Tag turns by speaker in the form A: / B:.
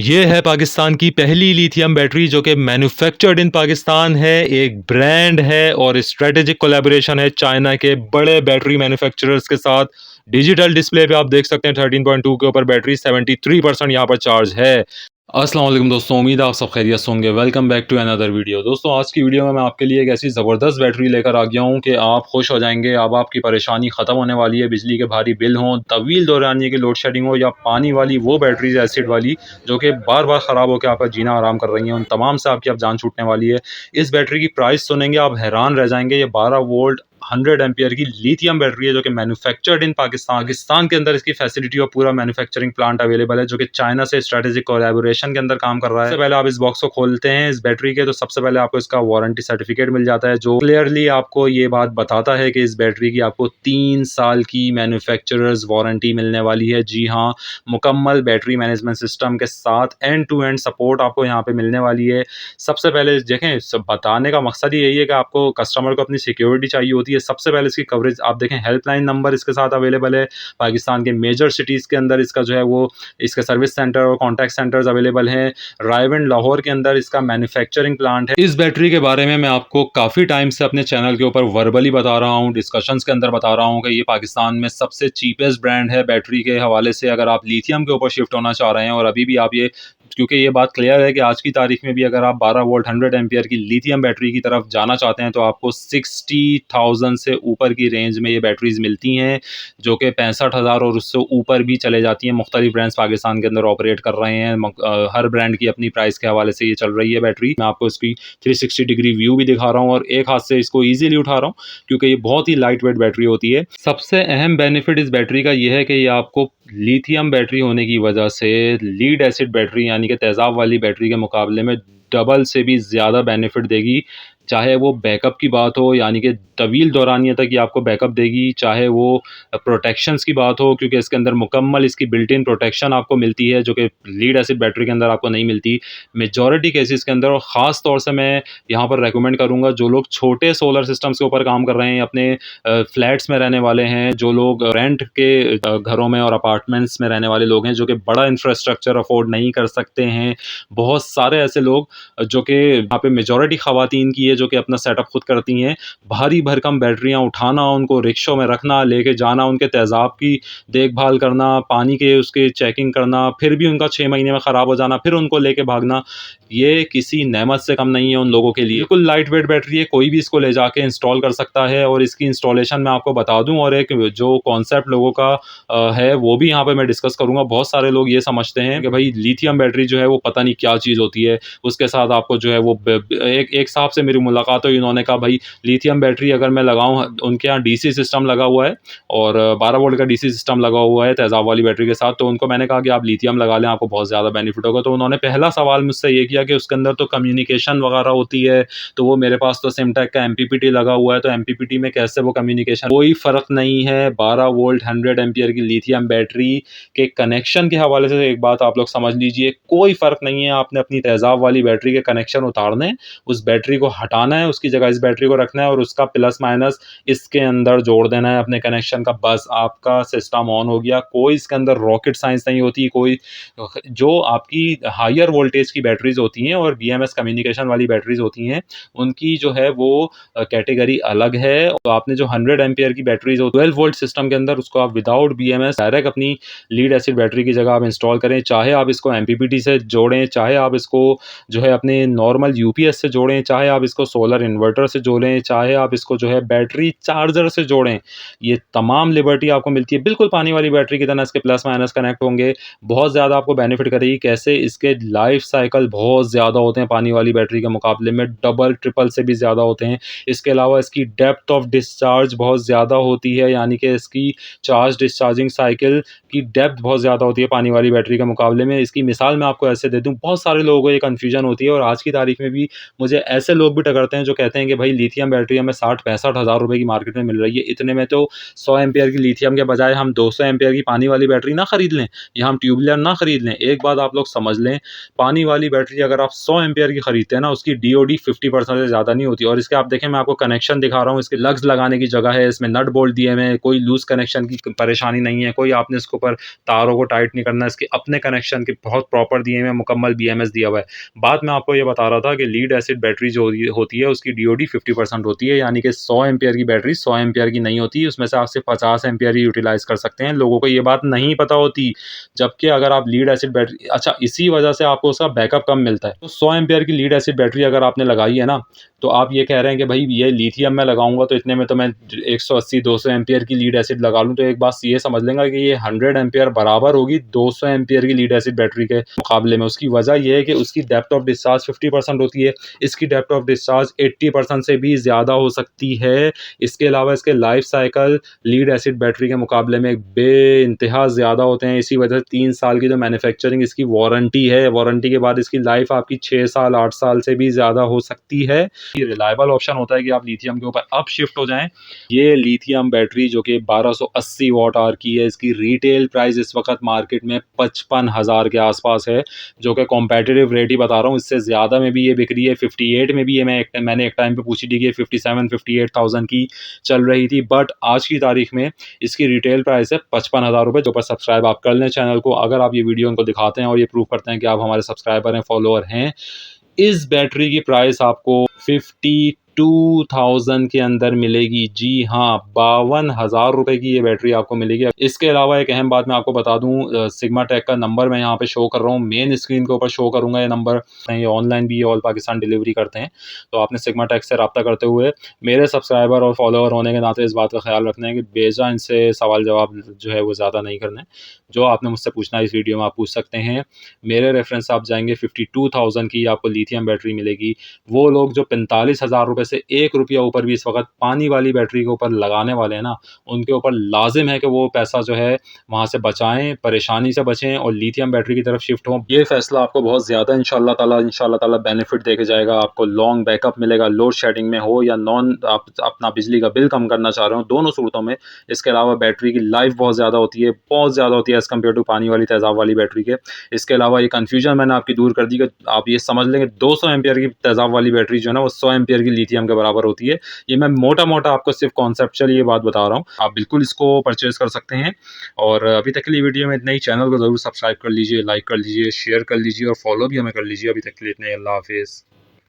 A: ये है पाकिस्तान की पहली लिथियम बैटरी जो कि मैन्युफैक्चर्ड इन पाकिस्तान है। एक ब्रांड है और स्ट्रेटेजिक कोलैबोरेशन है चाइना के बड़े बैटरी मैन्युफैक्चरर्स के साथ। डिजिटल डिस्प्ले पे आप देख सकते हैं 13.2 के ऊपर बैटरी 73% यहाँ पर चार्ज है। अस्सलाम वालेकुम दोस्तों, उम्मीद है आप सब खैरियत से होंगे। Welcome back to another video. दोस्तों, आज की वीडियो में मैं आपके लिए एक ऐसी ज़बरदस्त बैटरी लेकर आ गया हूँ कि आप खुश हो जाएंगे। अब आपकी परेशानी ख़त्म होने वाली है। बिजली के भारी बिल हों, तवील दौरानिये की लोड शेडिंग हो या पानी वाली वो बैटरीज एसिड वाली जो कि बार बार ख़राब होकर आपका जीना आराम कर रही हैं, उन तमाम से आपकी अब जान छूटने वाली है। इस बैटरी की प्राइस सुनेंगे आप हैरान रह जाएंगे। ये 12 वोल्ट 100 एम्पियर की लिथियम बैटरी है जो कि मैन्युफैक्चर्ड इन पाकिस्तान के अंदर इसकी फैसिलिटी और पूरा मैन्युफैक्चरिंग प्लांट अवेलेबल है जो कि चाइना से स्ट्रेटेजिक कोलैबोरेशन के अंदर काम कर रहा है। सबसे पहले आप इस बॉक्स को खोलते हैं इस बैटरी के, तो सबसे पहले आपको इसका वारंटी सर्टिफिकेट मिल जाता है जो क्लियरली आपको ये बात बताता है कि इस बैटरी की आपको 3 साल की मैन्युफैक्चरर्स वारंटी मिलने वाली है। जी हाँ, मुकम्मल बैटरी मैनेजमेंट सिस्टम के साथ एंड टू एंड सपोर्ट आपको यहाँ पे मिलने वाली है। सबसे पहले देखें, बताने का मकसद ही यही है कि आपको कस्टमर को अपनी सिक्योरिटी चाहिए होती है। सबसे पहले इसकी कवरेज आप देखें, हेल्पलाइन नंबर इसके साथ अवेलेबल है। पाकिस्तान के मेजर सिटीज़ के अंदर इसका जो है वो इसके सर्विस सेंटर और कॉन्टैक्ट सेंटर्स अवेलेबल हैं। रायवेंड लाहौर के अंदर इसका मैन्युफैक्चरिंग प्लांट है। इस बैटरी के बारे में मैं आपको काफ़ी टाइम से अपने चैनल के ऊपर वर्बली बता रहा हूँ, डिस्कशंस के अंदर बता रहा हूँ कि ये पाकिस्तान में सबसे चीपेस्ट ब्रांड है बैटरी के हवाले से। अगर आप लिथियम के ऊपर शिफ्ट होना चाह रहे हैं और अभी भी आप ये, क्योंकि ये बात क्लियर है कि आज की तारीख में भी अगर आप 12 वोल्ट 100 एम्पियर की लिथियम बैटरी की तरफ जाना चाहते हैं तो आपको 60,000 से ऊपर की रेंज में ये बैटरीज मिलती हैं जो कि 65,000 और उससे ऊपर भी चले जाती हैं। मुख्तलिफ ब्रांड्स पाकिस्तान के अंदर ऑपरेट कर रहे हैं। हर ब्रांड की अपनी प्राइस के हवाले से ये चल रही है बैटरी। मैं आपको इसकी 360 डिग्री व्यू भी दिखा रहा हूँ और एक हाथ से इसको ईजिली उठा रहा हूँ क्योंकि ये बहुत ही लाइट वेट बैटरी होती है। सबसे अहम बेनिफिट इस बैटरी का यह है कि ये आपको लिथियम बैटरी होने की वजह से लीड एसिड बैटरी यानी कि तेज़ाब वाली बैटरी के मुकाबले में डबल से भी ज़्यादा बेनिफिट देगी। चाहे वो बैकअप की बात हो यानी कि तवील दौरानिये तक ये आपको बैकअप देगी, चाहे वो प्रोटेक्शंस की बात हो क्योंकि इसके अंदर मुकम्मल इसकी बिल्ट इन प्रोटेक्शन आपको मिलती है जो कि लीड एसिड बैटरी के अंदर आपको नहीं मिलती मेजॉरिटी केसेस के अंदर। और ख़ास तौर से मैं यहाँ पर रेकमेंड करूँगा जो लोग छोटे सोलर सिस्टम्स के ऊपर काम कर रहे हैं, अपने फ्लैट्स में रहने वाले हैं, जो लोग रेंट के घरों में और अपार्टमेंट्स में रहने वाले लोग हैं जो कि बड़ा इंफ्रास्ट्रक्चर अफोर्ड नहीं कर सकते हैं। बहुत सारे ऐसे लोग जो कि यहाँ पे मेजॉरिटी ख़वातीन की है जो कि अपना सेटअप खुद करती हैं। भारी भरकम बैटरियाँ उठाना, उनको रिक्शों में रखना, लेके जाना, उनके तेज़ाब की देखभाल करना, पानी के उसके चेकिंग करना, फिर भी उनका 6 महीने में ख़राब हो जाना, फिर उनको लेके भागना, ये किसी नेमत से कम नहीं है उन लोगों के लिए। बिल्कुल लाइट वेट बैटरी है, कोई भी इसको ले जाके इंस्टॉल कर सकता है। और इसकी इंस्टॉलेशन मैं आपको बता दूं और एक जो कॉन्सेप्ट लोगों का है वो भी यहाँ पे मैं डिस्कस करूंगा। बहुत सारे लोग ये समझते हैं कि भाई लिथियम बैटरी जो है वो पता नहीं क्या चीज़ होती है, उसके साथ आपको जो है वो एक साहब से मेरी मुलाकात हुई, उन्होंने कहा भाई लिथियम बैटरी अगर मैं लगाऊँ, उनके यहाँ डीसी सिस्टम लगा हुआ है और 12 वोल्ट का डीसी सिस्टम लगा हुआ है तेज़ाब वाली बैटरी के साथ, तो उनको मैंने कहा कि आप लिथियम लगा लें, आपको बहुत ज़्यादा बेनिफिट होगा। तो उन्होंने पहला सवाल मुझसे ये किया कि उसके अंदर तो कम्युनिकेशन वगैरह होती है, तो वो मेरे पास तो सिमटेक का एमपीपीटी लगा हुआ है, तो एमपीपीटी में कैसे वो कम्युनिकेशन। कोई फ़र्क नहीं है। 12 वोल्ट 100 एम्पियर की लिथियम बैटरी के कनेक्शन के हवाले से एक बात आप लोग समझ लीजिए, कोई फ़र्क नहीं है। आपने अपनी तेज़ाब वाली बैटरी के कनेक्शन उतारने हैं, उस बैटरी को हटाना है, उसकी जगह इस बैटरी को रखना है और उसका प्लस माइनस इसके अंदर जोड़ देना है अपने कनेक्शन का, बस आपका सिस्टम ऑन हो गया। कोई इसके अंदर रॉकेट साइंस नहीं होती। कोई जो आपकी हायर वोल्टेज की बैटरीज होती हैं और बीएमएस कम्युनिकेशन वाली बैटरीज होती हैं, उनकी जो है वो कैटेगरी अलग है। तो आपने जो 100 एम्पियर की बैटरीज हो 12 वोल्ट सिस्टम के अंदर, उसको आप विदाउट बीएमएस डायरेक्ट अपनी लीड एसिड बैटरी की जगह आप इंस्टॉल करें। चाहे आप इसको एमपीपीटी से जोड़ें, चाहे आप इसको जो है अपने नॉर्मल यूपीएस से जोड़ें, चाहे आप इसको सोलर इन्वर्टर से जोड़ें, चाहे आप इसको जो है बैटरी चार्जर से जोड़ें, ये तमाम लिबर्टी आपको मिलती है। बिल्कुल पानी वाली बैटरी की तरह इसके प्लस माइनस कनेक्ट होंगे। बहुत ज़्यादा आपको बेनिफिट करेगी। कैसे? इसके लाइफ साइकिल बहुत ज़्यादा होते हैं पानी वाली बैटरी के मुकाबले में, डबल ट्रिपल से भी ज़्यादा होते हैं। इसके अलावा इसकी डेप्थ ऑफ डिस्चार्ज बहुत ज़्यादा होती है, यानी कि इसकी चार्ज डिस्चार्जिंग साइकिल की डेप्थ बहुत ज़्यादा होती है पानी वाली बैटरी के मुकाबले में। इसकी मिसाल मैं आपको ऐसे दे दूँ, बहुत सारे लोगों को ये कन्फ्यूजन होती है और आज की तारीख में भी मुझे ऐसे लोग भी करते हैं जो कहते हैं कि भाई लिथियम बैटरी हमें 60-65 हज़ार रुपए की मार्केट में मिल रही है, इतने में तो 100 एम्पीयर की लिथियम के बजाय हम 200 एम्पीयर की पानी वाली बैटरी ना खरीद लें या हम ट्यूबुलर ना खरीद लें। एक बात आप लोग समझ लें, पानी वाली बैटरी अगर आप 100 एम्पीयर की खरीदते हैं ना, उसकी डीओडी 50% से ज़्यादा नहीं होती। और इसके आप देखें, मैं आपको कनेक्शन दिखा रहा हूँ, इसके लग्स लगाने की जगह है, इसमें नट बोल्ट दिए हुए हैं, कोई लूज़ कनेक्शन की परेशानी नहीं है, कोई आपने इसके ऊपर तारों को टाइट नहीं करना है, इसके अपने कनेक्शन के बहुत प्रॉपर दिए हुए हैं, मुकम्मल बीएमएस दिया हुआ है। बात मैं आपको ये बता रहा था कि लीड एसिड बैटरी जो होती है उसकी डीओडी 50% होती है, यानी कि 100 एम्पीयर की बैटरी 100 एम्पीयर की नहीं होती, उसमें से आप सिर्फ 50 एम्पीयर ही यूटिलाइज कर सकते हैं। लोगों को ये बात नहीं पता होती, जबकि अगर आप लीड एसिड बैटरी, अच्छा इसी वजह से आपको उसका बैकअप कम मिलता है। तो 100 एम्पीयर की लीड एसिड बैटरी अगर आपने लगाई है ना, तो आप ये कह रहे हैं कि भाई ये लिथियम में लगाऊंगा तो इतने में तो मैं 180-200 एम्पीयर की लीड एसिड लगा लूँ, तो एक बात ये समझ लेंगे कि ये 100 एम्पीयर बराबर होगी 200 एम्पीयर की लीड एसिड बैटरी के मुकाबले में। उसकी वजह यह है कि उसकी डेप्थ ऑफ डिस्चार्ज 50% होती है, इसकी डेप्थ ऑफ डिस्चार्ज 80% से भी ज़्यादा हो सकती है। इसके अलावा इसके life cycle lead acid battery के मुकाबले में बेइंतहा ज़्यादा होते हैं। इसी वजह से 3 साल की जो मैन्युफैक्चरिंग इसकी वारंटी है, वारंटी के बाद इसकी लाइफ आपकी 6 साल 8 साल से भी ज़्यादा हो सकती है। ये रिलायबल ऑप्शन होता है कि आप लिथियम के ऊपर अब शिफ्ट हो जाएं। ये लिथियम बैटरी जो कि 1280 वॉट आवर की है, इसकी रिटेल प्राइस इस वक्त मार्केट में 55,000 के आसपास है, जो कि कॉम्पेटिटिव रेट ही बता रहा हूँ। इससे ज़्यादा में भी ये बिक रही है, 58 में भी ये मैंने एक टाइम पे पूछी थी कि 57-58,000 की चल रही थी, बट आज की तारीख में इसकी रिटेल प्राइस है 55,000 रुपये। जो पर सब्सक्राइब आप कर लें चैनल को, अगर आप ये वीडियो उनको दिखाते हैं और ये प्रूव करते हैं कि आप हमारे सब्सक्राइबर हैं, फॉलोअर हैं। इस बैटरी की प्राइस आपको 52,000 के अंदर मिलेगी। जी हाँ, 52,000 रुपए की ये बैटरी आपको मिलेगी। इसके अलावा एक अहम बात मैं आपको बता दूं, सिग्मा टेक का नंबर मैं यहाँ पे शो कर रहा हूँ, मेन स्क्रीन के ऊपर शो करूंगा ये नंबर। ये ऑनलाइन भी ऑल पाकिस्तान डिलीवरी करते हैं, तो आपने सिग्मा टेक से रब्ता करते हुए मेरे सब्सक्राइबर और फॉलोअर होने के नाते इस बात का ख्याल रखना है कि बेजा इनसे सवाल जवाब जो है वो ज़्यादा नहीं करना है। जो आपने मुझसे पूछना है इस वीडियो में आप पूछ सकते हैं। मेरे रेफरेंस आप जाएंगे 52,000 की आपको लिथियम बैटरी मिलेगी। वो लोग जो 45,000 रुपये से 1 रुपया ऊपर भी इस वक्त पानी वाली बैटरी के ऊपर लगाने वाले हैं ना, उनके ऊपर लाजिम है कि वो पैसा जो है वहाँ से बचाएं, परेशानी से बचें और लिथियम बैटरी की तरफ शिफ्ट हों। ये फैसला आपको बहुत ज़्यादा इंशाल्लाह ताला बेनिफिट दे के जाएगा। आपको लॉन्ग बैकअप मिलेगा, लोड शेडिंग में हो या नॉन आप अपना बिजली का बिल कम करना चाह रहे हो, दोनों सूरतों में। इसके अलावा बैटरी की लाइफ बहुत ज़्यादा होती है, बहुत ज़्यादा होती है एज़ कम्पेयर टू पानी वाली तेज़ाब वाली बैटरी के। इसके अलावा ये कन्फ्यूजन मैंने आपकी दूर कर दी कि आप ये समझ लें कि 200 एम्पीयर की तेज़ाब वाली बैटरी जो है ना, वो 100 एम्पीयर की लिथियम के बराबर होती है। ये मैं मोटा-मोटा आपको सिर्फ कॉन्सेप्चुअली ये बात बता रहा हूँ। आप बिल्कुल इसको परचेज़ कर सकते हैं। और अभी तक के लिए वीडियो में इतना ही। चैनल को ज़रूर सब्सक्राइब कर लीजिए, लाइक कर लीजिए, शेयर कर लीजिए और फॉलो भी हमें कर लीजिए। अभी तक के लिए इतना ही। अल्लाह हाफ़िज़।